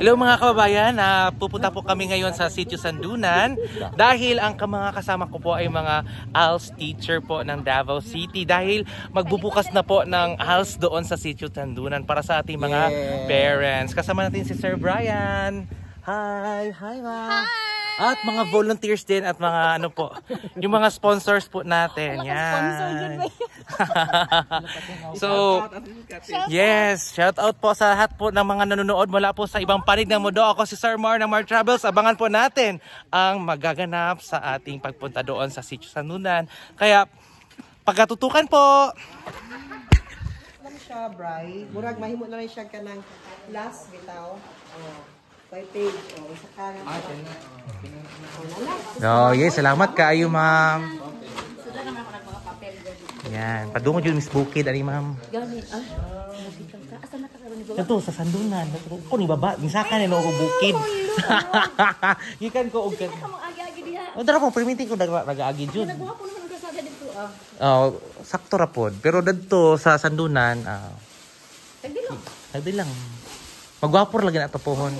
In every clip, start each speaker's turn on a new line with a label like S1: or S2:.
S1: Hello mga kababayan, pupunta po kami ngayon sa Sitio Sandunan dahil ang mga kasama ko po ay mga ALS teacher po ng Davao City dahil magbubukas na po ng ALS doon sa Sitio Sandunan para sa ating mga parents. Kasama natin si Sir Brian. Hi! Hi ma! Hi! At mga volunteers din at mga ano po, yung mga sponsors po natin. Yan. So, yes, shout out po sa lahat po ng mga nanonood mula po sa ibang panig ng mundo. Ako si Sir Mar ng Mar Travels. Abangan po natin ang magaganap sa ating pagpunta doon sa Sitio Sandunan. Kaya, pagkatutukan po!
S2: Alam siya, Bri. Murag mahimo na rin siya ka ng last bitaw. Page. Isa ka
S1: Oh, yes, salamat kaayo, ma'am. Yan, padungod yun Miss Bukid, ani ma'am. Ito sa Sandunan. Ko ni baba, misakan ni no Bukid. Gikan ko og kan. O dara po permitting ko nag-agi jud.
S3: Nagwa po naman kasada dito
S1: Oh, sakto ra pod. Pero didto sa Sandunan, Nagbilang. Magwapor lagi na to pohon.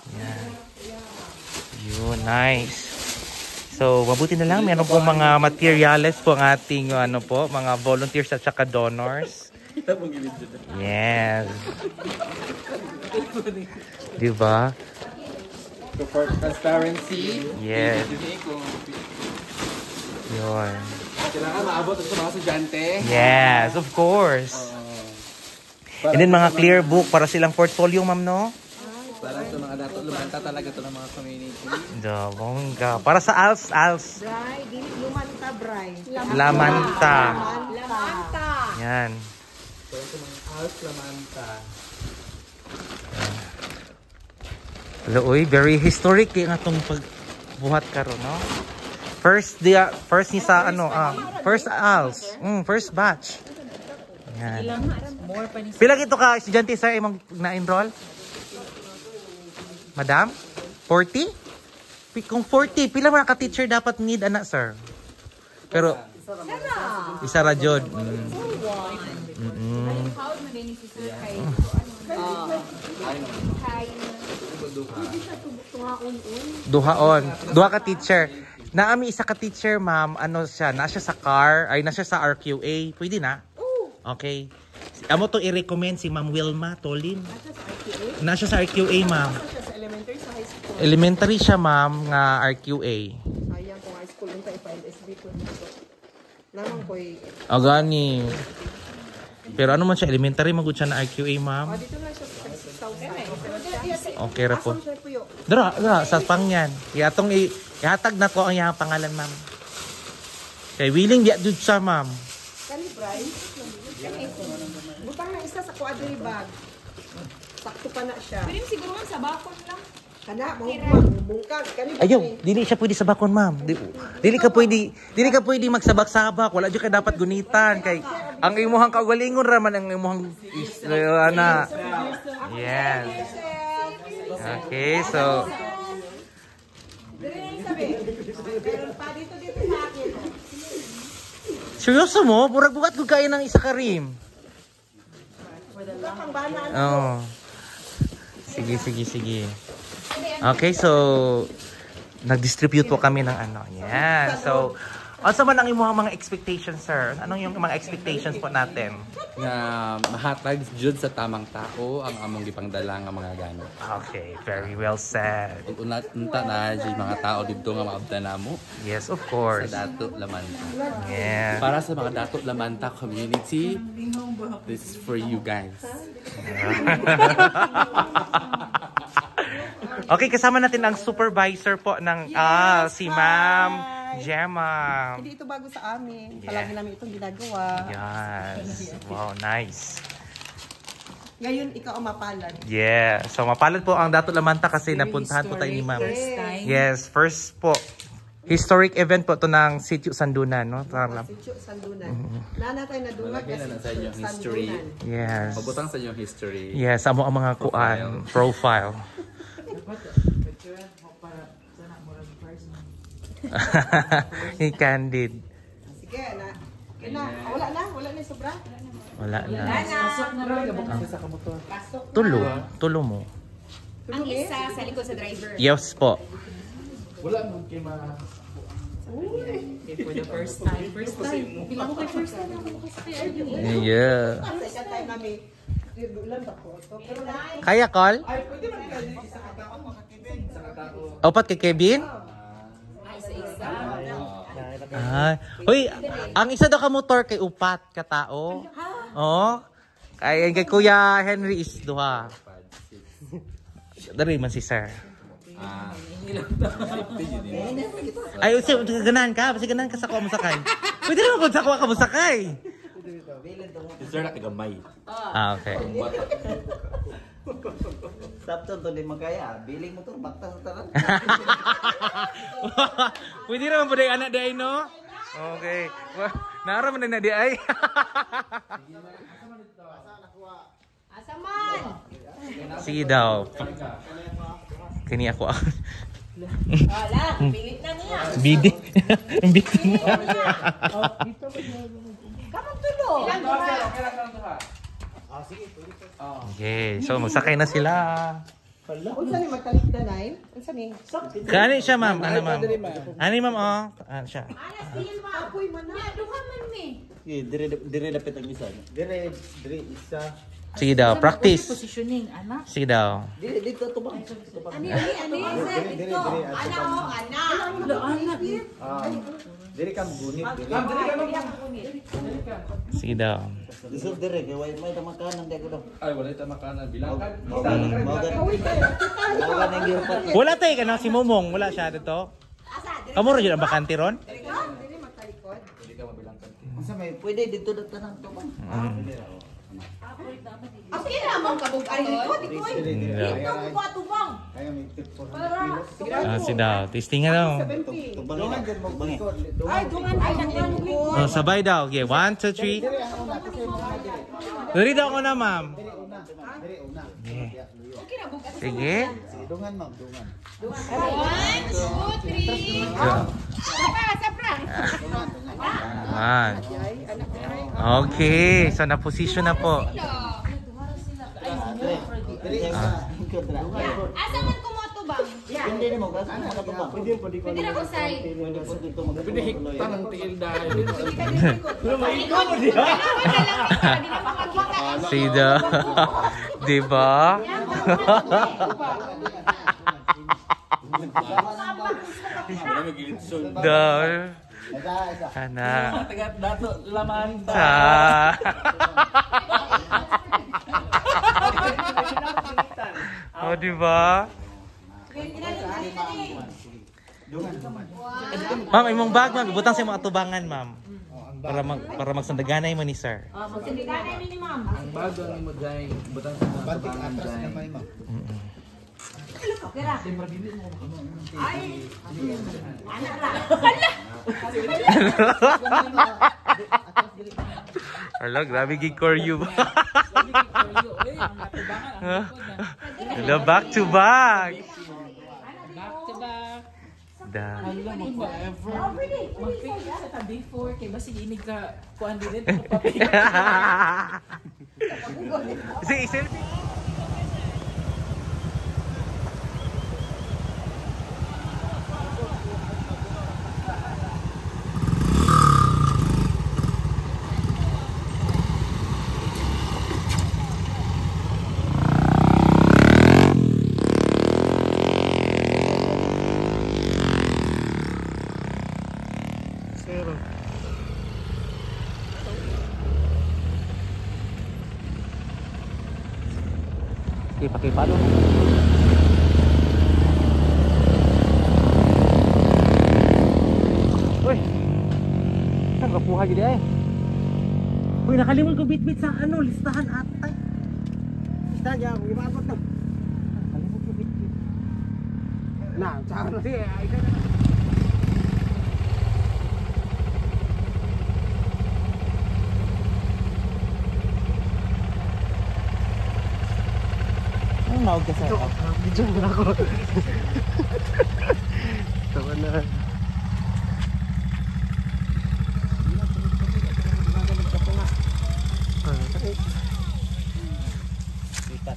S1: Yan. Yun, nice. So, mabuti na lang. Meron pong mga materials po ang ating mga volunteers at saka donors. Yes. Diba?
S4: For transparency.
S1: Yes. Yun.
S4: Kailangan maabot sa mga estudyante.
S1: Yes, of course. And then mga clear book para silang portfolio, ma'am, no?
S4: Para sa mga dato lumanta talaga to ng mga community.
S1: Bongga. Para sa ALS.
S2: Bri, dili lumanta, Bri.
S1: Lamanta.
S2: Lamanta.
S1: Yan.
S4: Para sa mga ALS Lamanta.
S1: Hello, uy, very historic yung atong pagbuhat karon, no? First ni sa first ALS. First batch. Yan. Pila gito ka estudyante sir imong na-enroll? Madam? 40? Kung 40, pila mga ka-teacher dapat need anak, sir? Pero, isa ra jud. Duha ka-teacher. Naami isa ka-teacher, ma'am. Nasa sa car, ay nasa sa RQA. Pwede na? Okay. Amo to i-recommend si Ma'am Wilma Tolin. Nasa sa RQA, ma'am. Elementary siya, ma'am, nga RQA.
S2: Sayang kung high school unta ipa-LSB ko dito. Namang ko'y...
S1: Gani. Pero ano man siya, elementary magud siya na RQA, ma'am.
S2: Dito na siya sa Southside.
S1: Okay ra po. Dara, sa pangyan. Ihatag na ko ang iyang pangalan, ma'am. Kay willing di jud siya, ma'am.
S2: Kani, Bri? Butang na isa sa quadri bag. Sakto pa na siya.
S3: Pero siguro man sa bakon lang.
S2: Kana, bungkag.
S1: Ayaw, dili siya pwede sa bakon, ma'am. Dili ka pwede magsabak-sabak. Wala jud ka dapat gunitan kay ang imuhang kaugalingon ra man ang imuhang ana. Yes. Okay, so seryoso mo? Burag bukat ko kayo ng isa ka rim. Oh. Sige. Okay, so nag-distribute po kami ng Yan. So, also man ang imuhang mga expectations, sir? Anong yung mga expectations po natin?
S4: Nga mahatag jud sa tamang tao ang among gipangdala nga mga gamit.
S1: Okay, very well said.
S4: Ug unta na jud mga tao didto nga maabdan namo.
S1: Yes, of course.
S4: Sa Dato Lamanta.
S1: Yeah.
S4: Para sa mga Dato Lamanta community, this is for you guys.
S1: Okay, kasama natin ang supervisor po ng si Ma'am Gemma.
S2: Hindi ito bago sa amin. Palagi namin itong ginagawa.
S1: Yes. Wow, nice.
S2: Ngayon, ikaw ang mapalad.
S1: Yeah. So, mapalad po ang Dato Lamanta kasi napuntahan po tayo ni Ma'am. Yes, first po. Historic event po to ng Sitio Sandunan, no?
S2: Sitio Sandunan. Nana tayo nadungag
S4: na sa inyong history.
S1: Yes.
S4: Pagutang sa inyong history.
S1: Yes, amo ang mga kuan, profile. Ni Candid.
S2: Sige, wala na sobra.
S1: Wala na.
S4: Pasok na rin. Pasok sa kamotor.
S1: Tulo mo.
S3: Ang isa sa likod sa driver.
S1: Yes po.
S4: Wala mo kay ma...
S3: For the first time. First time. Bila ko kay first time ako kasi.
S1: Yeah.
S2: Second time namin, ulan ba ko? Pero
S1: Kaya, Col?
S4: Ay, pwede man kaya isa ka tao makakibig sa katao.
S1: Opat kay Kevin?
S3: Ay, isa-isa.
S1: Ah. Hoy, ang isa daw ka motor kay upat ka tao. Oh. Kay Kuya Henry is duha. Dari man si sir.
S4: Ah.
S1: Ay, ganahan ka. Basta ganahan ka sa kuha mo sakay. Pwede naman kung sa kuha ka mo sakay.
S4: Sir na kagamay.
S1: Ah, okay.
S5: Sapton to di magkaya, biling mo to bakta sa taran.
S1: Pwede naman po day anak day, no? Okay. Nara man na di ay.
S3: Asa man?
S1: Sige daw. Kini ako.
S3: Wala, pilit na niya.
S1: Bidi. Bidi.
S3: Kamang tulo. Ilan ba?
S1: Okay, so magsakay na sila.
S2: unsa ni magtalikda nay? Unsa ni?
S1: Kani siya, ma'am. Ano, ma'am? Ano, ma'am, oh? Ano siya?
S3: Ana, Silva. Apoy man na. Duha man ni.
S5: Dire dapat ang isa. Dire isa.
S1: Sige daw, practice.
S3: Positioning, anak.
S1: Sige daw.
S5: Dire dito to bang.
S3: Ani. Ito. Ana ho, ana.
S5: Dire kam gunit dire.
S1: Sige daw.
S5: Isog dire kay way may makanan di ko daw.
S4: Ay, wala ita makanan. Bilang ka.
S5: Mawgan ang girupat.
S1: Wala tayo ka na, si Momong. Wala siya dito. Kamu rin yun ang bakante ron?
S4: Hindi ka mabilang ka.
S5: Unsa may pwede dito tanang to bang.
S3: Ako kinamang kabug-ay dito. Dito ay. Ito mo ba tubang?
S5: Kaya may tip for
S1: Ah, si daw. Testing nga daw.
S5: Tubangan din mo bangi.
S3: Ay, dungan ay nagano ko.
S1: Oh, sabay daw. Okay, 1, 2, 3. Dali daw ako na, ma'am. Sige.
S5: Dungan ma'am, dungan.
S3: 1, 2, 3. Sapra.
S1: Ayan. Okay, so na-position na po.
S3: Asa man ko mo tubang?
S5: Hindi ni mo kasi makatubang.
S3: Pwede na ko say.
S4: Pwede hiktan ang tiil dahil.
S1: Sida. Diba?
S4: Wala magilitson.
S1: Dar. Kana.
S4: Tagat dato laman
S1: Sa. Oh, diba? Ma'am, imong bag, ma'am. Butang sa mga tubangan, ma'am. Para magsandaganay mo ni sir.
S3: Magsindiganay ni ma'am.
S4: Ang bago ang mo dahil butang sa mga tabangan dahil.
S3: Ay. Anak ra.
S1: Hello, grabe gig core you. Hello, back to back. Da.
S6: Mag-pick sa tabi 4 kay basi inig ka kuan din papi.
S1: Selfie. Pakai palo. Uy. Kan kapuha gid ay. Uy, nakalimon ko bit-bit sa ano, listahan atay. Listahan ya, ibabot na. Nakalimon ko bit-bit. Na, sa ano si ay ka na. Tawag ka sa'yo. Video mo na ako. Tawa na. Kita.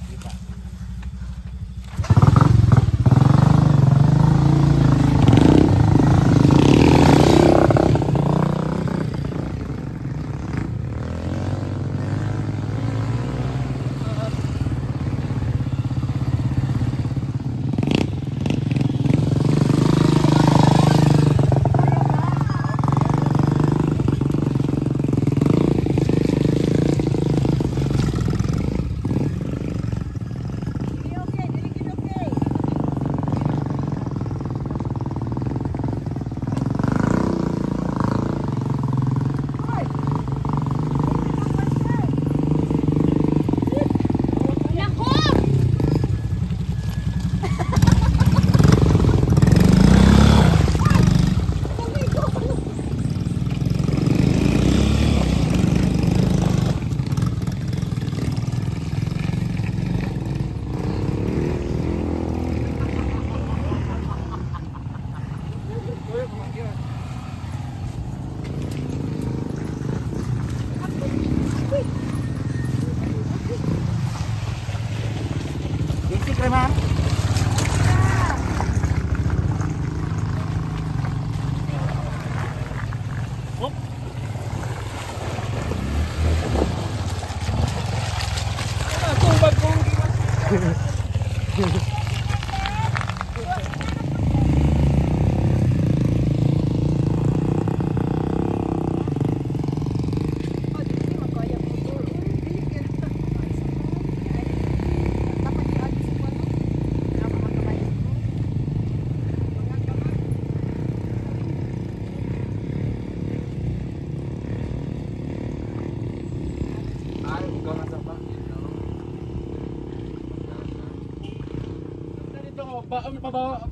S1: Krema.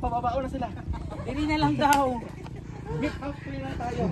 S6: Pababao na sila. Dili na lang daw. Meet halfway na tayo.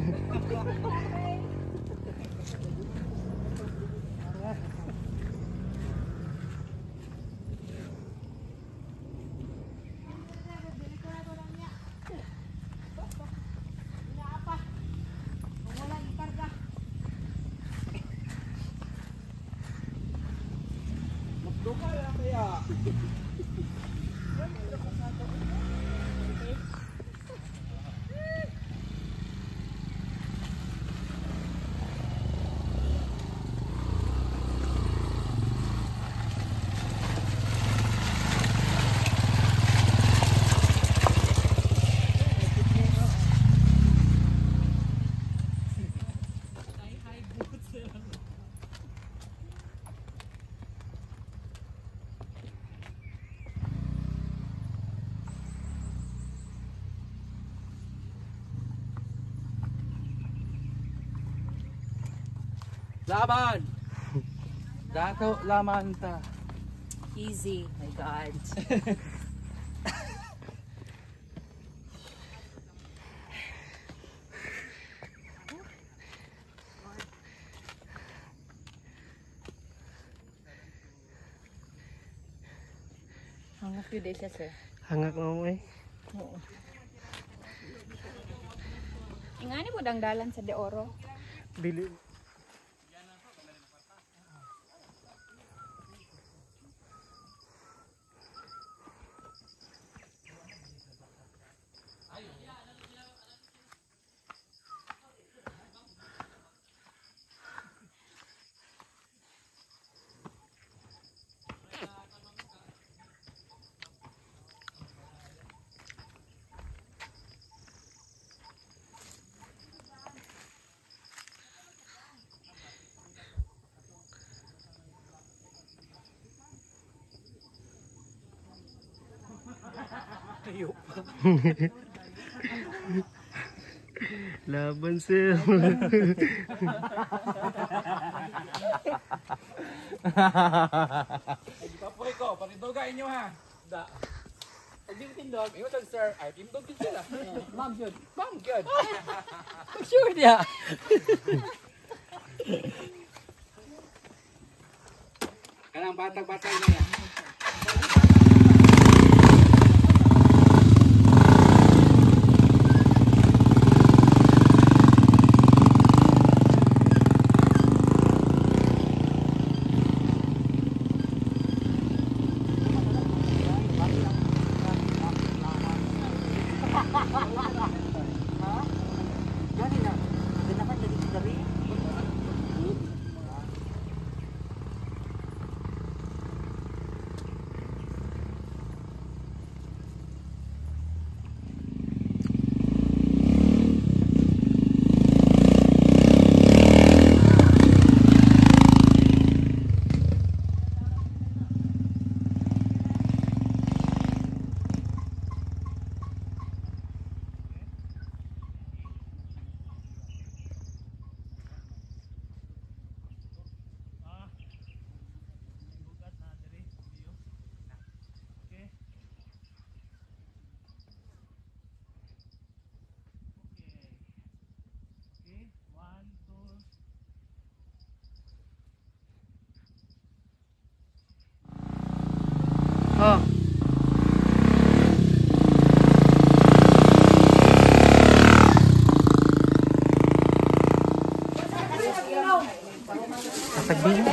S4: Laban! Dato laman ta.
S3: Easy, my God. Hangak yun din siya, sir.
S2: Hangak mo eh.
S3: Oo. Ingani mo dang dalan sa De Oro?
S2: Dili. Laban sir.
S6: Papoy ko, panidoga inyo ha. Da. Pag di mo tindog, inyo tag sir, ay tindog din sila. Ma'am yun. Ma'am yun. Sure niya.
S4: Kanang batag-batag na yan.
S2: Oh. Tagbilin.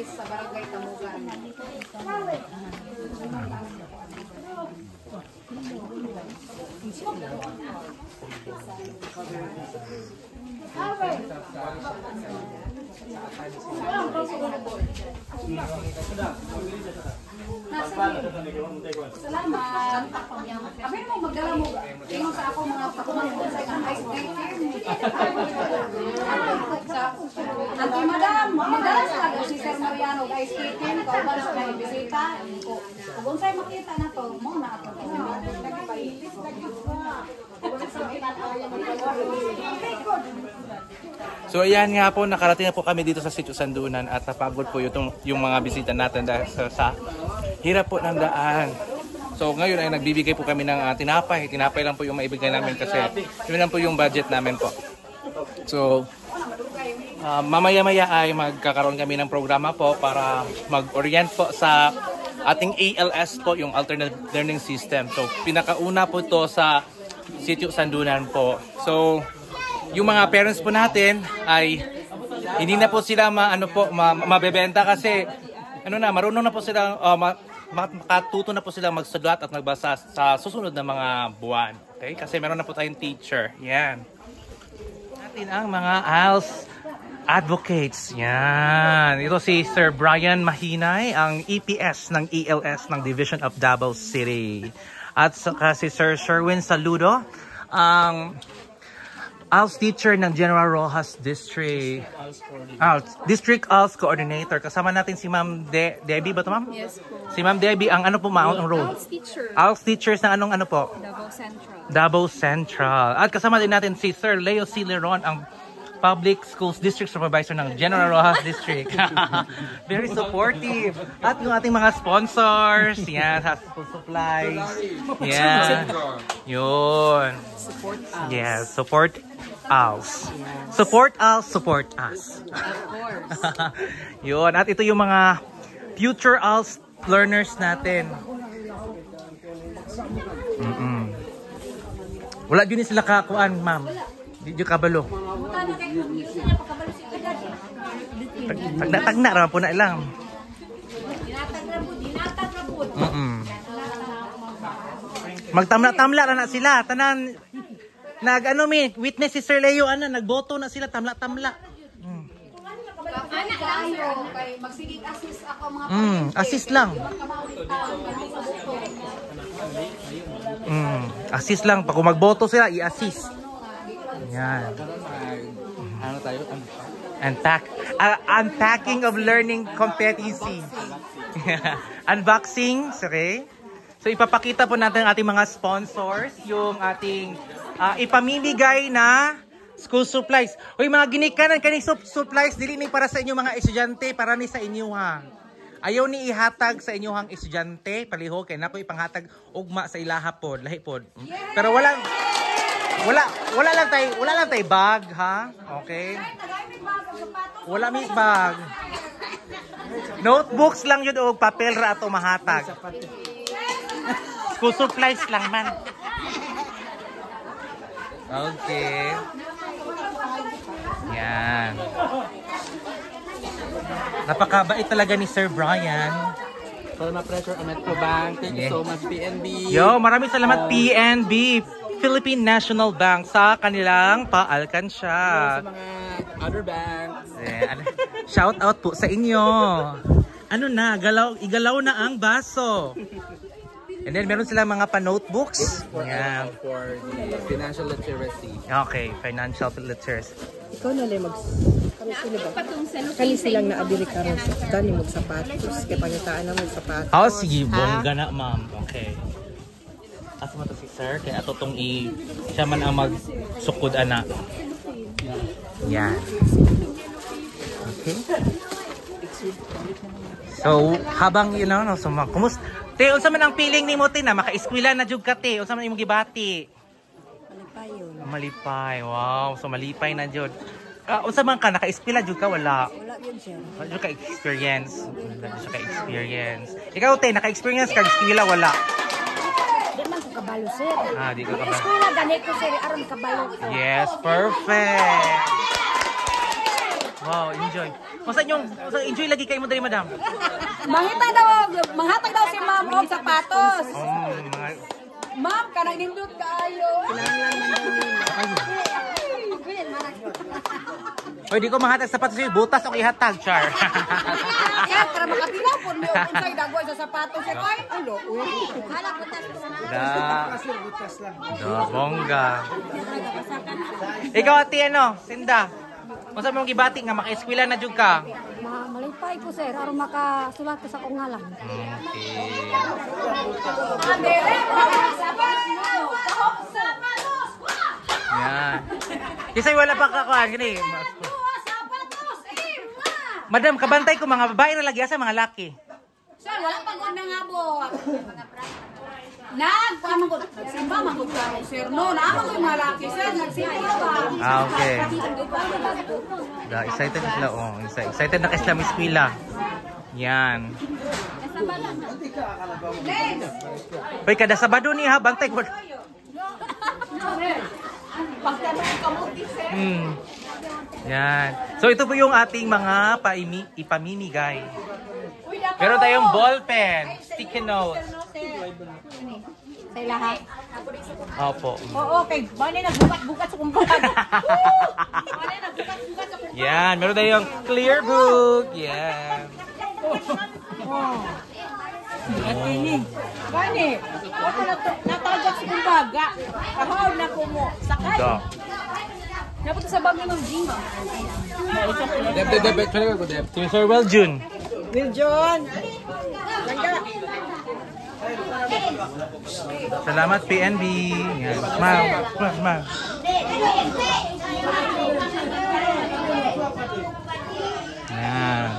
S3: Sa barangay Tamugan. Salamat. Kami mo magdala mo. Tingin sa ako mga pakuman ko sa ice cream. Ante madam, magdala sa si Sir Mariano ice cream. Kauban sa may bisita. Kung sa'yo makita na to, mo na ako.
S1: So ayan nga po, nakarating na po kami dito sa Sitio Sandunan at napagod po yung mga bisita natin dahil sa hirap po ng daan. So ngayon ay nagbibigay po kami ng tinapay. Tinapay lang po yung maibigay namin kasi yun lang po yung budget namin po. So mamaya-maya ay magkakaroon kami ng programa po para mag-orient po sa ating ALS po, yung Alternative Learning System. So pinakauna po ito sa Sitio Sandunan po. So yung mga parents po natin ay hindi na po sila mabebenta kasi marunong na po sila makatuto na po sila magsulat at magbasa sa susunod na mga buwan. Okay? Kasi meron na po tayong teacher. Yan. Natin ang mga ALS advocates. Yan. Ito si Sir Brian Mahinay, ang EPS ng ELS ng Division of Davao City. At saka si Sir Sherwin Saludo, ang ALS teacher ng General Rojas District. District ALS Coordinator. Kasama natin si Ma'am Debbie ba ito, Ma'am?
S7: Yes po.
S1: Si Ma'am Debbie, ang ano po, ang role?
S7: ALS teacher.
S1: ALS teachers ng anong ano po?
S7: Davao Central.
S1: Davao Central. At kasama din natin si Sir Leo C. Leron, ang Public Schools District Supervisor ng General Rojas District. Very supportive. At yung ating mga sponsors, yan, sa school supplies. Yan. Yun.
S2: Support us.
S1: Yes, support ALS. Support ALS, support us.
S7: Of course.
S1: Yun. At ito yung mga future ALS learners natin. Wala din sila kakuan, ma'am. Di kabalo. Tagna ra po na ilang. Magtamla-tamla ra na sila. Tanan witness si Sir Leo nagboto na sila tamla-tamla.
S3: Anak lang sir. Magsigig assist ako mga
S1: assist lang. Assist lang. Pag magboto sila, i-assist. Yan.
S4: Ano tayo?
S1: Unpacking of learning competency. Unboxing. Okay. So ipapakita po natin ang ating mga sponsors. Yung ating ipamimigay na school supplies. Uy, mga ginikanan kaning supplies dili ni para sa inyo mga estudyante, para ni sa inyo ha. Ayaw ni ihatag sa inyong estudyante, paliho kay nako ipanghatag ugma sa ilaha pod, lahi pod. Pero wala lang tay bag ha. Okay? Wala mi bag. Notebooks lang yun og papel ra ato mahatag. School supplies lang man. Okay. Yan. Napakabait talaga ni Sir Brian.
S4: Salamat pressure ang Metro Bank. Thank you so much PNB.
S1: Yo, maraming salamat PNB, Philippine National Bank sa kanilang paalkansya.
S4: Sa mga other banks.
S1: Shout out po sa inyo. Ano na, igalaw na ang baso. And then meron silang mga pa-notebooks. Yeah.
S4: For the financial literacy.
S1: Okay, financial literacy.
S2: Ikaw na lang kani silang naabili karon sa dani mo sapatos kay pangitaan na mo sapatos.
S1: Oh, sige, bongga na, ma'am. Okay. Asa mo to si sir? Kaya ato tong siya man ang magsukod ana. Yan. Okay. So, habang so kumusta? Te, unsa man ang feeling nimo te na maka-eskwela na jud ka te? Unsa man imong gibati? Malipay. Wow, so malipay na jud. Unsa man ka naka-eskwela jud ka wala? Wala gyud siya. Wala jud ka experience. Wala jud ka experience. Ikaw te, naka-experience ka eskwela wala?
S3: Di man ko kabalo sir.
S1: Di ka kabalo.
S3: Eskwela gani ko sir aron kabalo ko.
S1: Yes, perfect. Wow, enjoy. Enjoy lagi kayo mo dali, madam.
S3: Manghatag daw si ma'am og sapatos.
S1: Mga...
S3: Ma'am, kanang nindot kaayo.
S1: Oy, di ko mahatag sapatos sa'yo. Butas o ihatag, Char.
S3: Kaya para makapilaw po niyo unsay dagway sa sapatos sir. Ay, ulo. Hala butas ko na.
S1: Bongga. Ikaw, ati, Sinda? Masa mong gibati nga maka-eskwela na jud ka?
S3: Malipay ko sir aron makasulat ko sa kong ngalan.
S1: Yan. Kisay wala pa kakuan gini. Madam, kabantay ko mga babae ra lagi asa mga laki.
S3: Sir, wala pa gud nangabot. Nagsimba man gud ka sir no, naamo ko mga laki sir, nagsimba ba.
S1: Okay. Excited na sila excited na kay sila eskwela. Yan. Hoy, kada Sabado ni ha, bantay ko. Yan. So ito po yung ating mga ipamimigay. Meron tayong ball pen, sticky notes.
S3: Sa lahat.
S1: Opo.
S3: Oo, okay. Bani nagbukat-bukat sa kumbaga. Bani nagbukat-bukat sa kumbaga.
S1: Yan, meron tayong clear book. Yan.
S3: Bani, ako natagak sa kumbaga. Kahaw na ko mo. Sakay. Napunta sa bagay ng gym.
S1: Deb. Si Sir Weljun. Salamat PNB. Yan. Smile. Yan.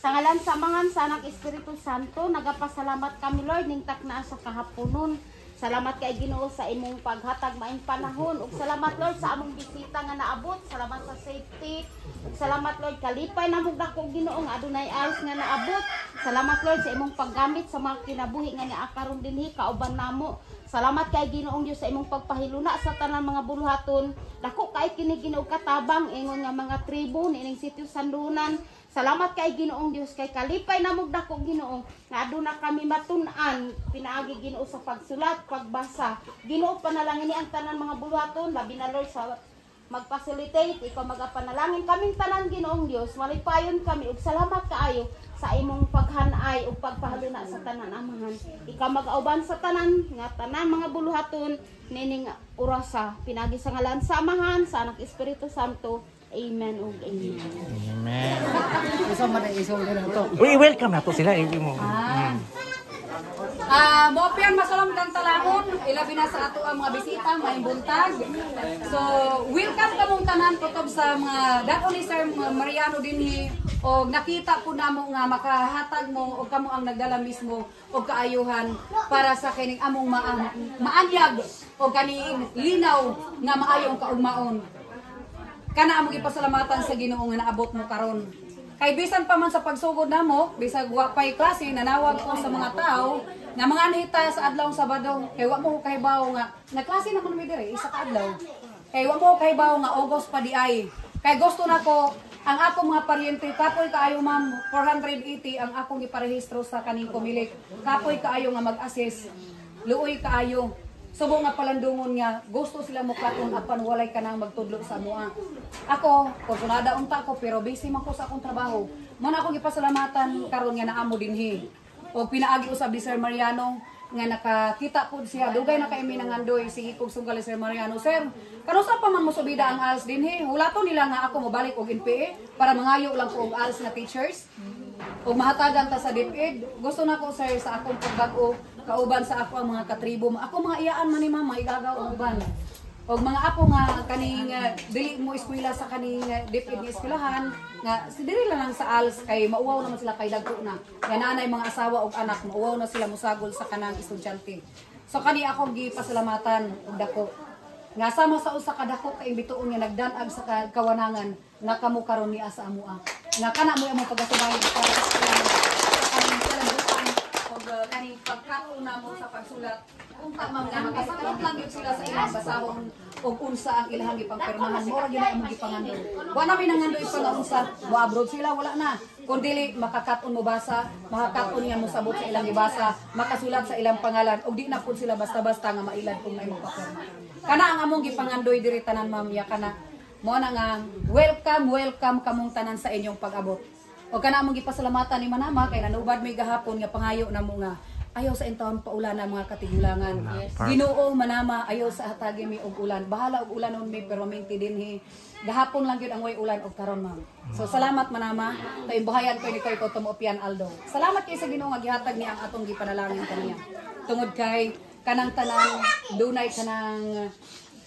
S7: Sa ngalan sa mangan sa anak Espiritu Santo, nagapasalamat kami Lord ning takna sa kahaponon. Salamat kay Ginoo sa imong paghatag maayong panahon ug salamat Lord sa among bisita nga naabot. Salamat sa safety. Ug salamat Lord kalipay namong dako Ginoo nga adunay ayos nga naabot. Salamat Lord sa imong paggamit sa mga kinabuhi nga niakaron dinhi kauban namo. Salamat kay Ginoong Dios sa imong pagpahiluna sa tanan mga buluhaton. Dako kay kini Ginoo katabang ingon nga mga tribo nining sitio Sandunan. Salamat kay Ginoong Dios kay kalipay namog dako Ginoo nga aduna kami matun-an pinaagi Ginoo sa pagsulat, pagbasa. Ginoo panalangin ni ang tanan mga buluhaton labi na Lord sa mag-facilitate ikaw magapanalangin kaming tanan Ginoong Dios. Malipayon kami ug salamat kaayo sa imong paghanay ug pagpahaluna sa tanan amahan. Ikaw mag-auban sa tanan nga tanan mga buluhaton nining orasa pinagi sa ngalan sa amahan sa anak Espiritu Santo. Amen ug amen.
S1: Amen.
S2: Isang to.
S1: Uy, welcome na to sila. Mo.
S3: Mopian masalam kang talahon, ilabi na sa ato ang mga bisita, maayong buntag. So, welcome kamong tanan kutob sa mga dako ni Sir Mariano dinhi og nakita po namo nga makahatag mo og kamo ang nagdala mismo og kaayuhan para sa kining among maanyag og kaning linaw nga maayong kaugmaon. Kana among ipasalamatan sa Ginoo nga naabot mo karon. Kay bisan pa man sa pagsugod namo, bisag wa pay klase nanawag ko sa mga tao nga mga anhita sa adlawng Sabado kay wa mo kahibaw nga nagklase naman mi dire isa ka adlaw. Kay wa mo kahibaw nga August pa di ay. Kay gusto nako ang akong mga paryente kapoy kaayo ma'am 480 ang akong iparehistro sa kaning kumilik. Kapoy kaayo nga mag-assess. Luoy kaayo. Subo nga palandungon nga gusto sila mo katon apan walay ka nang magtudlo sa mua. Ako, porsunada unta ko pero busy man ko sa akong trabaho. Man akong ipasalamatan karon nga naamo dinhi. O pinaagi usab ni Sir Mariano nga nakakita pud siya dugay na kay minangandoy sige kog sunggal Sir Mariano. Sir, kanusa pa man mo subida ang ALS dinhi? Hulaton nila nga ako mobalik og NPA para mangayo lang ko og ALS na teachers. O mahatagan ta sa DepEd. Gusto na ko sir sa akong pagbag-o kauban sa ako ang mga katribo. Ako mga iyaan man ni mama igagaw og uban. Og mga apo nga kaning dili mo eskwela sa kaning DepEd nga eskwelahan nga dili lang sa ALS kay mauwaw naman sila kay dagko na. Nga nanay mga asawa og anak mauwaw na sila musagol sa kanang estudyante. So kani ako gipasalamatan og dako. nga sama sa usa ka dako kay bituon nga nagdanag sa kawanangan nga kamo karon niya sa amoa nga kana mo among pagasubay sa kaning kalambutan og kaning pagkatuna mo sa pagsulat kung tama nga makasagot lang gyud sila sa ilang basahon og unsa ang ilahang gipangpirmahan mo ra gyud ang imong gipangandoy wa na minangandoy pa nga unsa mo abroad sila wala na kun dili makakaton mo basa makakaton nga mo sabot sa ilang gibasa makasulat sa ilang pangalan og di na pud sila basta-basta nga mailad kung may magpapirma kana ang among gipangandoy diri tanan ma'am ya kana mo na nga welcome kamong tanan sa inyong pag-abot o kana among gipasalamatan ni Manama kay nanubad may gahapon nga pangayo namo nga ayaw sa intawon paulan ang mga katigulangan. Ginoo Manama ayaw sa hatagi mi og ulan. Bahala og ulanon mi pero minti dinhi. Gahapon lang gyud ang way ulan og karon ma'am. So salamat Manama kay imbahayan ko ni kay Tomopian Aldo. Salamat kay sa Ginoo nga gihatag ni ang atong gipanalangin kaniya. Tungod kay kanang tanan dunay kanang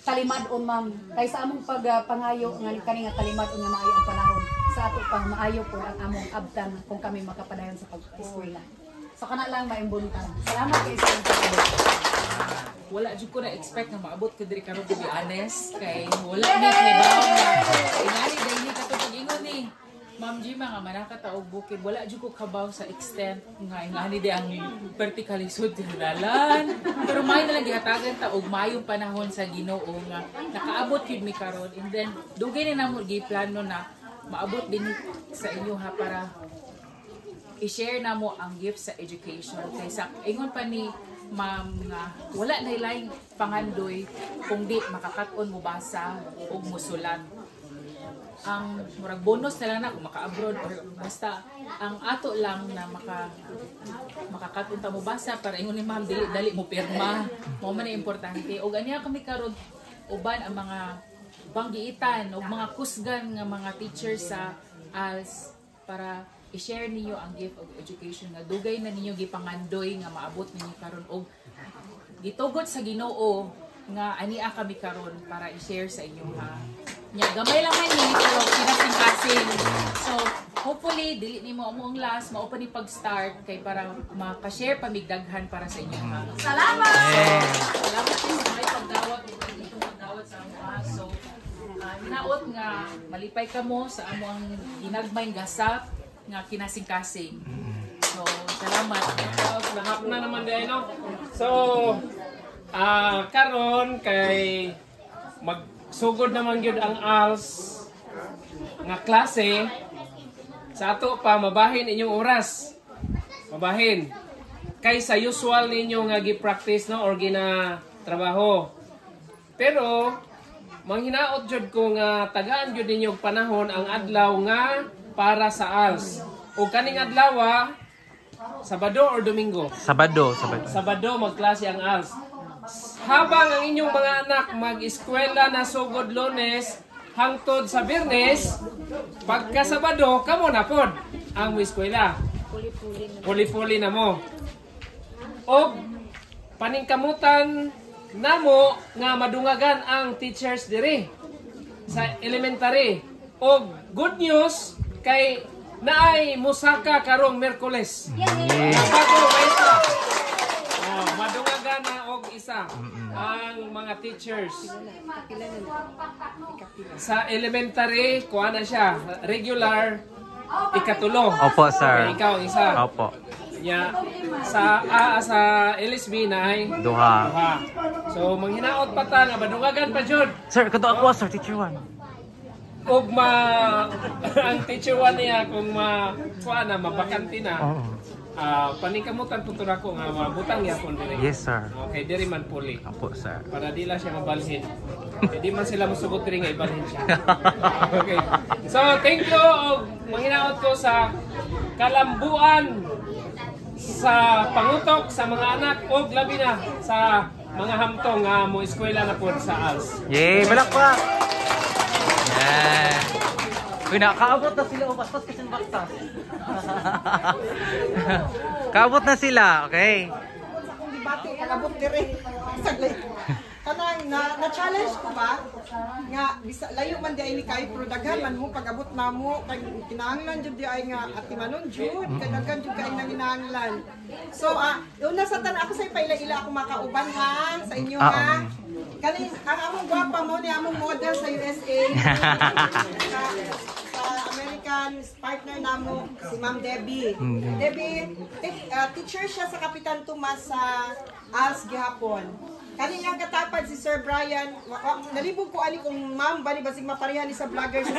S3: kalimad-on ma'am. Kay sa among pagpangayo nga kani nga kalimad-on nga maayo ang panahon. Sa ato pang maayo po ang among abtan kung kami makapadayon sa pag-eskwela. So kana lang maimbuntan. Salamat kay sa pag-abot.
S8: Wala jud ko na expect nga maabot ko diri karon to be honest kay wala ni kay ba. Inani dai ka to pag-ingon ni. Ma'am Jima nga manakata og bukid wala jud ko kabaw sa extent nga ingani di ang vertically sud dalan. Pero may na lang gihatagan ta og mayong panahon sa Ginoo nga nakaabot jud mi karon and then dugay ni namo giplano na maabot din sa inyo ha para i-share na mo ang gift sa education. Kaysa ingon pa ni ma'am nga wala na ilang pangandoy kung di makakaton mo basa o musulat. Ang murag bonus na lang na kung maka-abroad or basta ang ato lang na makakaton ta mo basa para ingon ni ma'am dali mo pirma. Mo man importante. O ganiya kami karon uban ang mga banggiitan o mga kusgan nga mga teachers sa ALS para i-share niyo ang gift of education nga dugay na ninyo gipangandoy nga maabot ninyo karon og gitugot sa Ginoo nga ania kami karon para i-share sa inyo ha. Nya gamay lang man ni pero kinasing-kasing. So hopefully dili nimo amo ang last mao pa ni pag-start kay para maka-share pamigdaghan para sa inyo ha.
S3: Salamat.
S8: Salamat din sa may pagdawat sa amo. So hinaot nga malipay kamo sa amo ang ginagmayng gasap nga kinasing-kasing. So, salamat.
S6: Lahap na naman din, no? So, karon kay magsugod naman yun ang ALS nga klase sa ato pa mabahin inyong oras. Mabahin. Kay sa usual ninyo nga gi-practice no or gina-trabaho. Pero manghinaot jud ko nga tagaan jud ninyo panahon ang adlaw nga para sa ALS. O kaning adlaw Sabado or Domingo?
S1: Sabado.
S6: Sabado magklase ang ALS. Habang ang inyong mga anak mag-eskwela na sugod Lunes hangtod sa Biyernes, pagka Sabado kamo na pod ang eskwela. Puli-puli na mo. O paningkamutan namo nga madungagan ang teachers diri sa elementary. O good news kay naay musaka karong Miyerkules. Bago maestra. Madungagan na og isa ang mga teachers. Sa elementary, kuha na siya. Regular, ikatulo.
S1: Opo, sir.
S6: Okay, ikaw, isa.
S1: Opo.
S6: Ya, sa LSB na ay
S1: Duha.
S6: So, manghinaot pa ta nga madungagan pa jud.
S1: Sir, kato ako, sir, teacher 1.
S6: Ug ang teacher 1 niya kung kuha na mabakanti na. Paningkamutan putol ako nga mabutang yapon diri.
S1: Yes, sir.
S6: Okay, diri man puli.
S1: Opo, sir.
S6: Para di lang siya mabalhin. Di man sila musugot diri nga ibalhin siya. Okay. So, thank you og manghinaot ko sa kalambuan sa pangutok sa mga anak og labi na sa mga hamtong nga mo eskwela na pod sa ALS.
S1: Yay! Balakpak! Yan! Uy, nakaabot na sila. Bastos kasi ng baktas. Kaabot na sila, okay?
S2: Kung dibati, kalabot dire. Kanang na-challenge ko ba nga layo man di ay ni kay pero daghan man mo pag-abot na mo kay kinahanglan jud di ay nga atimanon jud kadaghan jud kay nanginahanglan. So una sa tanan ako sa ila ako makauban ha sa inyo ha. Kani ang among gwapa mo ni among model sa USA. sa American partner namo si Ma'am Debbie. Debbie, teacher siya sa Kapitan Tomas sa ALS gihapon. Kani nga katapad si Sir Brian, nalibog ko ani kung ma'am bali basig mapareha ni sa vlogger sa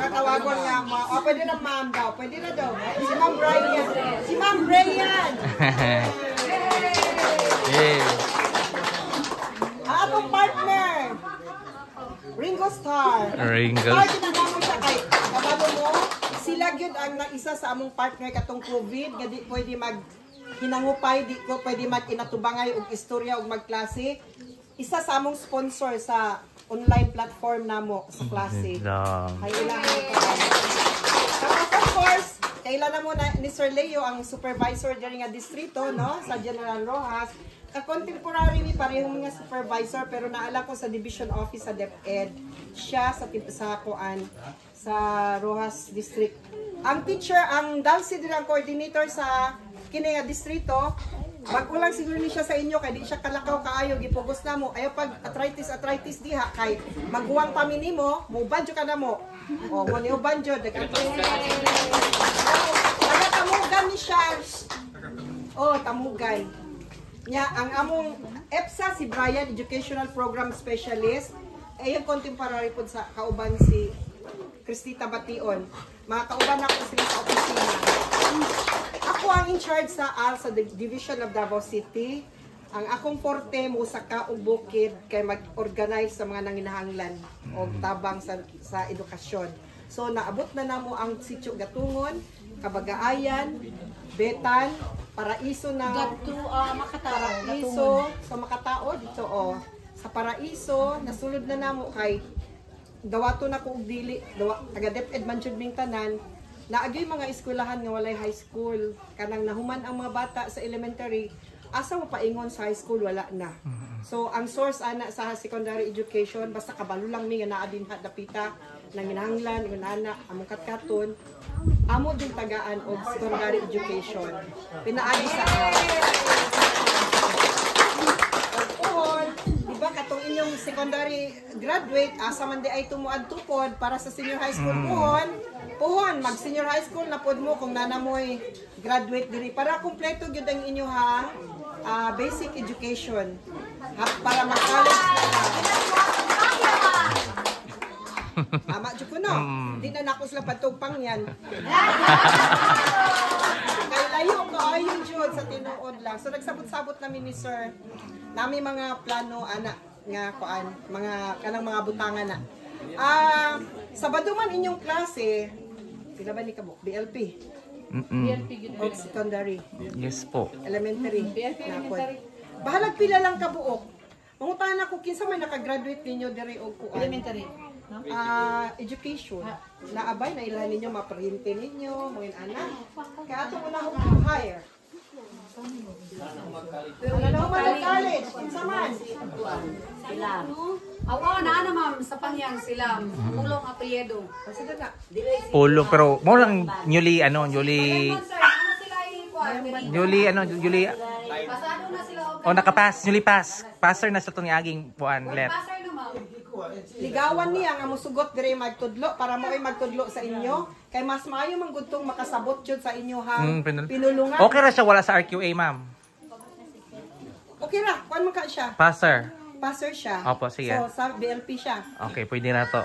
S2: katawagon nga pwede na ma'am daw, pwede na daw. Si Ma'am Brian. Si Ma'am Brian. Ang atong partner, Ringo Starr. Starr, kinanamo siya kay kabalo mo, sila gyud ang isa sa among partner katong COVID, nga di pwede hinangupay, di ko pwede mag-inatubangay og istorya og magklase. Isa sa among sponsor sa online platform namo sa klase. Ay ilang tapos of course, kailan na mo ni Sir Leo ang supervisor diri nga distrito, no, sa General Rojas. Ka-contemporary ni parehong mga supervisor pero naala ko sa division office sa DepEd. Siya sa sa Rojas District. Ang teacher, ang Dalsi din ang coordinator sa kini nga distrito. Bago lang siguro ni siya sa inyo kay di siya kalakaw kaayo gipugos na mo. Ayo pag arthritis diha kay magguwang pa minimo, mubanjo ka na mo. O mo ni ubanjo tamugan ni siya. Oh, tamugan. Nya ang among EPSA si Brian, Educational Program Specialist. Ayun contemporary pud sa kauban si Cristita Bation. Mga kauban ako sila sa opisina. Ako ang in charge sa ALS sa Division of Davao City. Ang akong forte mo sa og bukid kay mag-organize sa mga nanginahanglan o tabang sa edukasyon. So naabot na namo ang Sitio Gatungon, Kabagaayan, Betan, Paraiso na Paraiso sa Makatao dito sa Paraiso nasulod na namo kay dawato na ko og dili taga DepEd man jud ming tanan. Naagay mga eskwelahan nga walay high school. Kanang nahuman ang mga bata sa elementary, asa mo paingon sa high school wala na. So ang source ana sa secondary education basta kabalo lang mi nga naa din dapita nang ginahanglan inana among katkaton amo din tagaan og secondary education. Pinaagi sa diba katong inyong secondary graduate asa man di ay tumuad tupod para sa senior high school puhon mag senior high school na pod mo kung nanamoy graduate diri para kumpleto gyud ang inyo basic education para mag-college ama jud ko no di na nako sila patugpang yan kay layo ko ayon jud sa tinuod lang so nagsabot-sabot namin ni sir nami mga plano ana nga kuan mga kanang mga butangan na Sabado man inyong klase pila ba ni kabuk BLP o secondary
S1: yes po
S2: elementary bahalag pila lang kabuok mangutan ako kinsa may nakagraduate ninyo diri og kuan elementary no? Education naabay na ilan ninyo maprinte ninyo mga anak kaya ato mo na ako hire ano man college kinsa man
S3: Sila. Awa na ma'am sa pangyang sila. Pulong apelyido.
S1: Pulo pero mo lang newly
S3: Newly pasado na sila og
S1: nakapass newly passer na sa tong aging puan let
S3: passer na ma'am.
S2: Ligawan niya nga mosugot diri magtudlo para mo ay magtudlo sa inyo kay mas maayo man gud tong makasabot jud sa inyo pinulungan.
S1: Okay ra siya wala sa RQA ma'am.
S2: Okay ra, kuan man ka siya.
S1: Passer
S2: siya.
S1: Opo, sige.
S2: So sa BLP siya.
S1: Okay, pwede na to.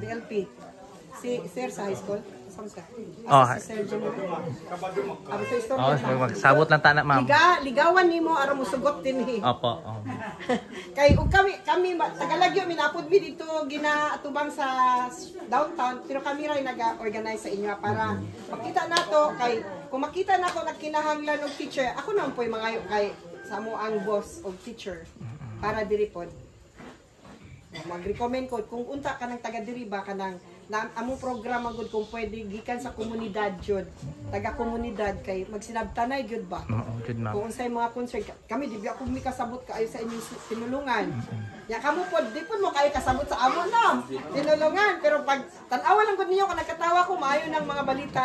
S2: BLP. Si Sir sa high school. Saan ka? Si Sir General.
S1: Magsabot lang tana ma'am.
S2: Ligawan nimo aron mosugot dinhi.
S1: Opo.
S2: Kay ug kami tagalagyo minapod mi dito ginaatubang sa downtown pero kami ra naga-organize sa inyo para makita nato kay kung makita nako nagkinahanglan og teacher ako na po'y mangayo kay sa mo ang boss og teacher para diri pod mag-recommend ko kung unta ka ng taga diri ba kanang among programa gud kung pwede gikan sa komunidad jud taga komunidad kay magsinabtanay jud ba kung unsay mga concern kami di ako mi kasabot kaayo sa inyong tinulungan ya kamo pod di pod mo kay kasabot sa amon no tinulungan pero pag tan-awa lang gud ninyo kung nagkatawa ko maayo ng mga balita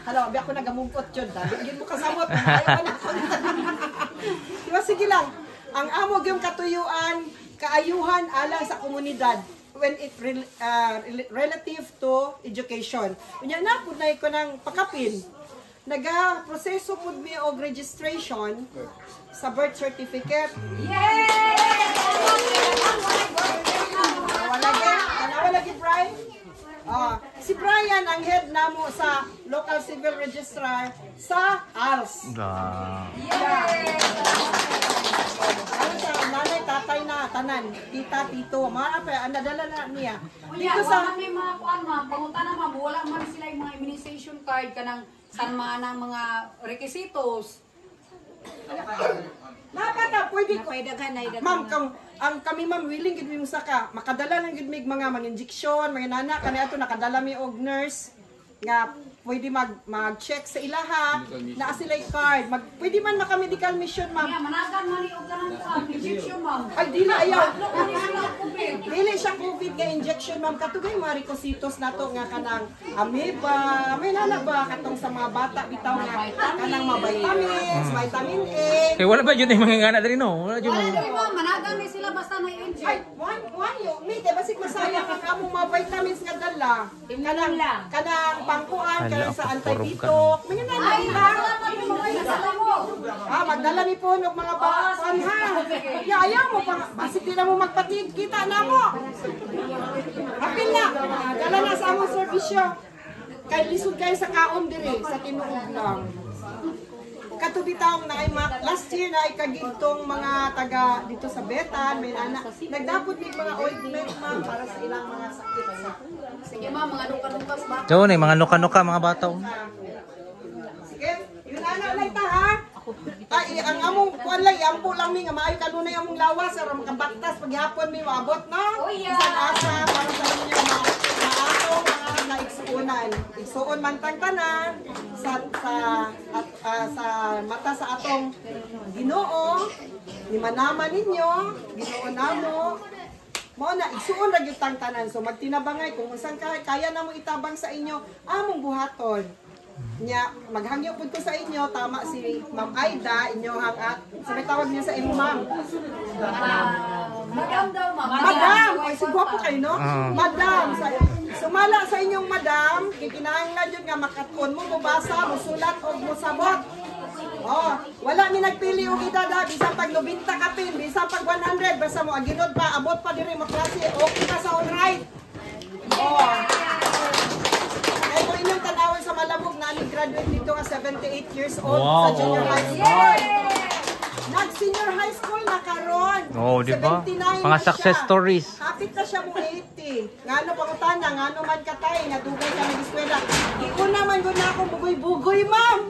S2: hala bi ako nagamungkot jud di gid mo kasabot maayo na diba sige lang ang amo gyud katuyuan kaayuhan alang sa komunidad when it relative to education. Unya na pud na ko nang pakapin. Naga-proseso pud mi og registration sa birth certificate. Wala lagi Brian. Si Brian ang head namo sa local civil registrar sa ALS. Ano sa nanay, tatay na, tanan, tita, tito, mga pa, nadala na niya.
S3: Dito sa may mga kuan ma'am, pangunta na ma'am, wala man sila yung mga immunization card kanang sanmaan ng mga requisitos.
S2: Napata, pwede ko. Ma'am, kami ma'am, willing gid mi musaka. Makadala lang gid mig mga injection, mga nana, kani ato nakadala mi og nurse nga pwede mag-check sa ilaha, na sila card. Pwede man maka-medical mission, ma'am.
S3: Managan man ni og kanang injection, ma'am.
S2: Ay, di na ayaw. Dili siya COVID nga injection, ma'am. Katugay mga requisitos nato nga kanang amoeba, may nana ba katong sa mga bata bitaw nga kanang mga vitamins, vitamin A.
S1: Kaya wala ba yun yung mga ngana rin, no? Wala yun.
S3: Ma'am, managan ni sila basta na i-inject.
S2: Ay, one yo, may basig masayang ang among mga vitamins nga dala. Kanang pangkuan, kanang sa antibitok. Mga nana ba? Magdala ni po ng mga bakan ha. Ayaw mo pa, basig din na mo magpatig, kita na mo. Apil na, dala na sa among serbisyo. Kay lisod kayo sa kaon dire, sa tinuod lang. Katubitaw na ay last year na ay kagintong mga taga dito sa Betan, may anak. Nagdapot ni mga ointment ma'am para sa ilang mga sakit.
S3: Sige ma'am, mga nuka-nukas ba?
S1: Doon eh, mga nuka-nuka, mga bata.
S2: Sige, yun anak lang ta ha. Ay, ang among kuan lang, ampo lang mi nga maayo kanunay among lawas para makabaktas paghapon mi maabot no. Isang asa para sa inyo mga atong mga naigsuunan. Igsuon man tang tanan sa mata sa atong Ginoo, ni manaman ninyo, Ginoo namo. Mao na igsuon ra gyud tang tanan. So magtinabangay kung unsan kaya namo itabang sa inyo among buhaton. Nya maghangyo pud ko sa inyo, tama si Ma'am Aida, inyo hangat. Sabi tawag niya sa imo ma'am.
S3: Madam daw ma'am.
S2: Madam, ay sigwapo kayo no? Madam, sumala sa inyong madam, kikinahanglan jud nga makaton mo mubasa, musulat og musabot. Oh, wala mi nagpili og edad ha, bisan pag 90 ka pin, bisan pag 100 basta mo aginod pa, abot pa diri mo klase, okay ka sa all right. Oh. Ay ko inyong tanawon sa Malabog na graduate dito nga 78 years old sa junior high school. Nag-senior high school na karon.
S1: Oh, di ba?
S2: 79
S1: Mga
S2: na
S1: success
S2: siya.
S1: stories.
S2: Hapit na siya mo 80. Ngano pangutana, ngano man katay, nga dugay ka nag-eskwela. Di ko naman gud na akong bugoy-bugoy, ma'am.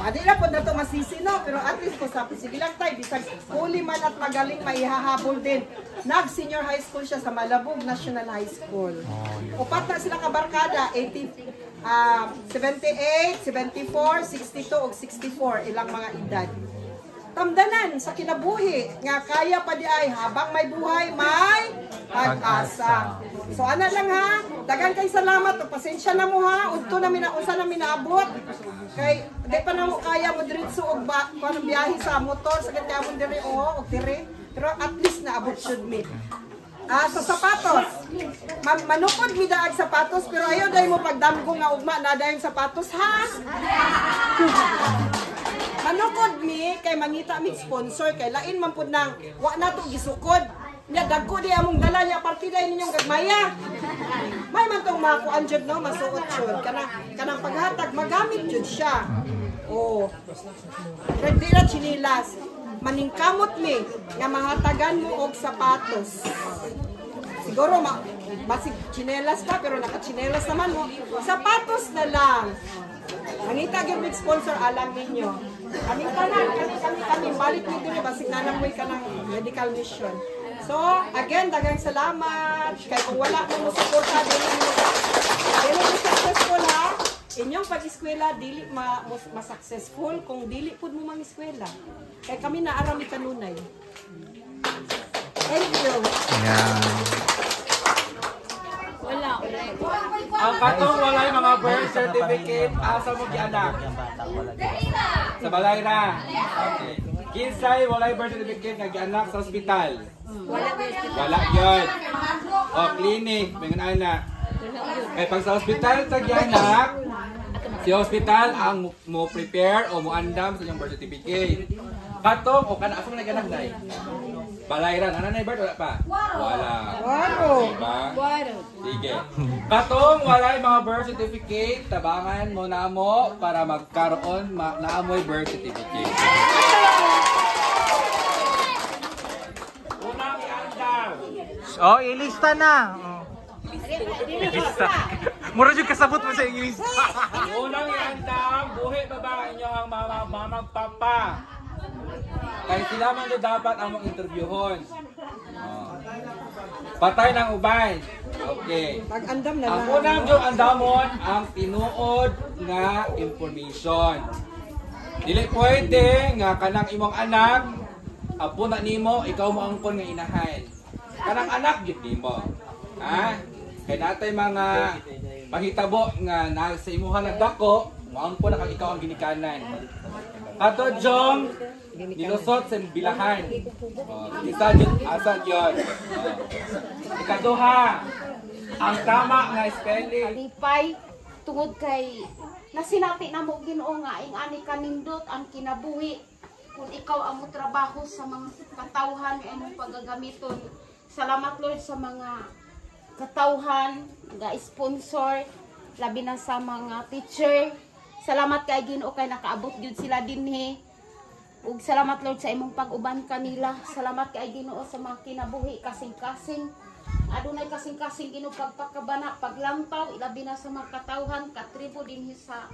S2: Adi na po na ito masisi, no? Pero at least po sa sige lang tayo, bisag huli man at magaling maihahabol din. Nag-senior high school siya sa Malabog National High School. Upat na sila kabarkada, 78, 74, 62, o 64, ilang mga edad. Tamdanan sa kinabuhi nga kaya pa di ay habang may buhay may pag-asa. So ana lang ha, dagan kay salamat o pasensya na mo ha, udto na usa na minaabot. Kay di pa na mo kaya mo diretso og kuno biyahe sa motor sa kaya mo diri og diri, pero at least naabot should me. Sa sapatos. Manukod mi daag sapatos pero ayaw dai mo pagdamgo nga ugma na dayon sapatos ha. Manukod mi kay mangita mi sponsor kay lain man pud nang wa nato gisukod. Nya dagko di among dala nya partida ninyong gagmaya. May man tong makuan jud no masuot jud kanang paghatag magamit jud siya. Oh. Ready na chinilas. Maningkamot mi nga mahatagan mo og sapatos. Siguro basig chinelas pa pero naka-chinelas naman mo. Sapatos na lang. Mangita gyud big sponsor alam ninyo. Kami balik ni diri basig nanamoy ka ng medical mission. So, again, daghang salamat. Kay kung wala mo suporta dili mo successful ha. Inyong pag-eskwela dili ma-successful kung dili pud mo mang-eskwela. Kay kami naarami kanunay. Thank you.
S6: Ang katong walay mga birth certificate, asa mo gianak? Sa balay ra. Okay.
S4: Kinsay walay birth certificate nga gianak sa ospital? Wala yun. O, clinic, may ana. Eh, pag sa ospital sa gianak, si hospital ang mo prepare o mo andam sa inyong birth certificate. Katong, o kana, asa mo nag-anak na Balayran. Ano na birth? Wala pa? Wala. Diba? Sige. Katong, walay mga birth certificate, tabangan mo na mo para magkaroon naamoy birth certificate. Unang iandam.
S1: Oh, ilista na. Ilista. Mura yung kasabot mo sa ilista.
S4: Unang iandam, buhi pa ba inyo ang mamagpapa? Kaya sila man do dapat ang mong interviewon. Patay ng uban. Okay.
S2: Pag-andam na
S4: Ang
S2: lang.
S4: unang yung andamon ang tinuod nga information. Dili pwede nga kanang imong anak apo na nimo ikaw mo angkon nga inahan. Kanang anak gyud nimo. Ha? Kay natay mga panghitabo nga sa imuha nagdako, mo angkon na kag ikaw ang ginikanan. Ato jong nilusot sa bilahan. Isa dyan, asan yun? Ikaduha, ang tama nga spelling.
S7: Alipay, tungod kay nasinati na mo Ginoo nga ing ani kanindot ang kinabuhi kung ikaw ang mo trabaho sa mga katawhan nga imong paggagamiton. Salamat Lord sa mga katawhan, nga sponsor, labi na sa mga teacher. Salamat kay Ginoo kay nakaabot gyud sila dinhi. Ug salamat Lord sa imong pag-uban kanila. Salamat kay Ginoo sa mga kinabuhi kasing-kasing. Adunay kasing-kasing Ginoo pagpakabana, paglantaw, ilabi na sa mga katawhan, katribo dinhi sa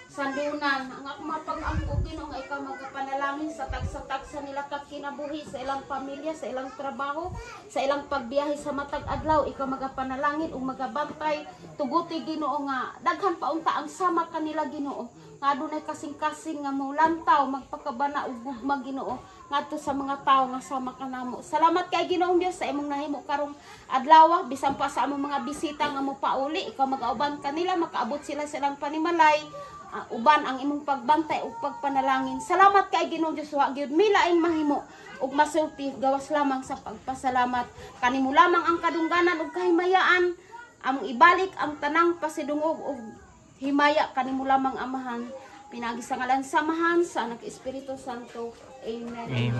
S7: sandunan. Ang ako mapag-angko Ginoo nga ikaw magapanalangin sa tagsa-tagsa nila kinabuhi sa ilang pamilya, sa ilang trabaho, sa ilang pagbiyahe sa matag adlaw, ikaw magapanalangin ug magabantay. Tuguti Ginoo nga daghan pa unta ang sama kanila Ginoo. Nga adunay kasing-kasing nga maulantaw, magpakabana ug gugma Ginoo ngadto sa mga tawo nga sama kanamo. Salamat kay Ginoong Dios sa imong nahimo karong adlaw, bisan pa sa among mga bisita nga mopauli, ikaw mag-auban kanila, makaabot sila sa ilang panimalay. Uban ang imong pagbantay ug pagpanalangin. Salamat kay Ginoong Dios wa gyud mi laing mahimo ug masulti gawas lamang sa pagpasalamat. Kanimo lamang ang kadungganan ug kahimayaan. Among ibalik ang tanang pasidungog ug himaya kanimo lamang Amahan. Pinagi sa ngalan samahan sa Anak Espiritu Santo. Amen.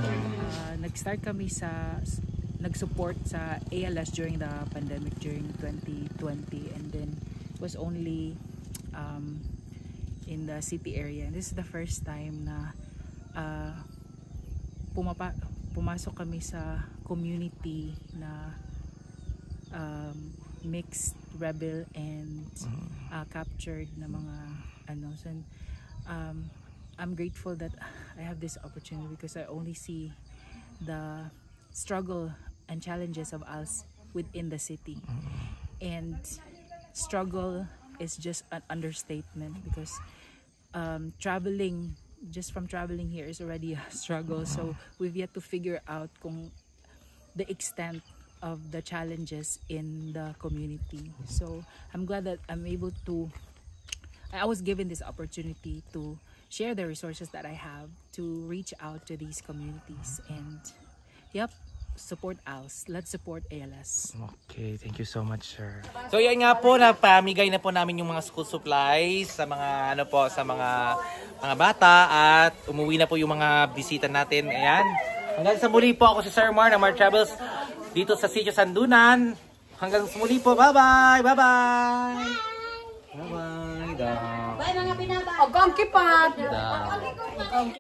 S8: Nag-start kami nag-support sa ALS during the pandemic during 2020, and then it was only in the city area. And this is the first time na pumasok kami sa community na mixed rebel and captured na mga ano. So, I'm grateful that I have this opportunity because I only see the struggle and challenges of us within the city, and struggle is just an understatement because traveling, just from traveling here is already a struggle. So we've yet to figure out the extent of the challenges in the community. So I'm glad that I was given this opportunity to share the resources that I have to reach out to these communities and support ALS. Let's support ALS.
S1: Okay, thank you so much, sir. So yan nga po, napamigay na po namin yung mga school supplies sa mga sa mga bata, at umuwi na po yung mga bisita natin. Ayan. Hanggang sa muli po, ako si Sir Mar ng Mar Travels dito sa Sitio Sandunan. Hanggang sa muli po. Bye-bye. Bye-bye. Bye-bye.
S7: Bye mga binaba.
S3: Ang kipat.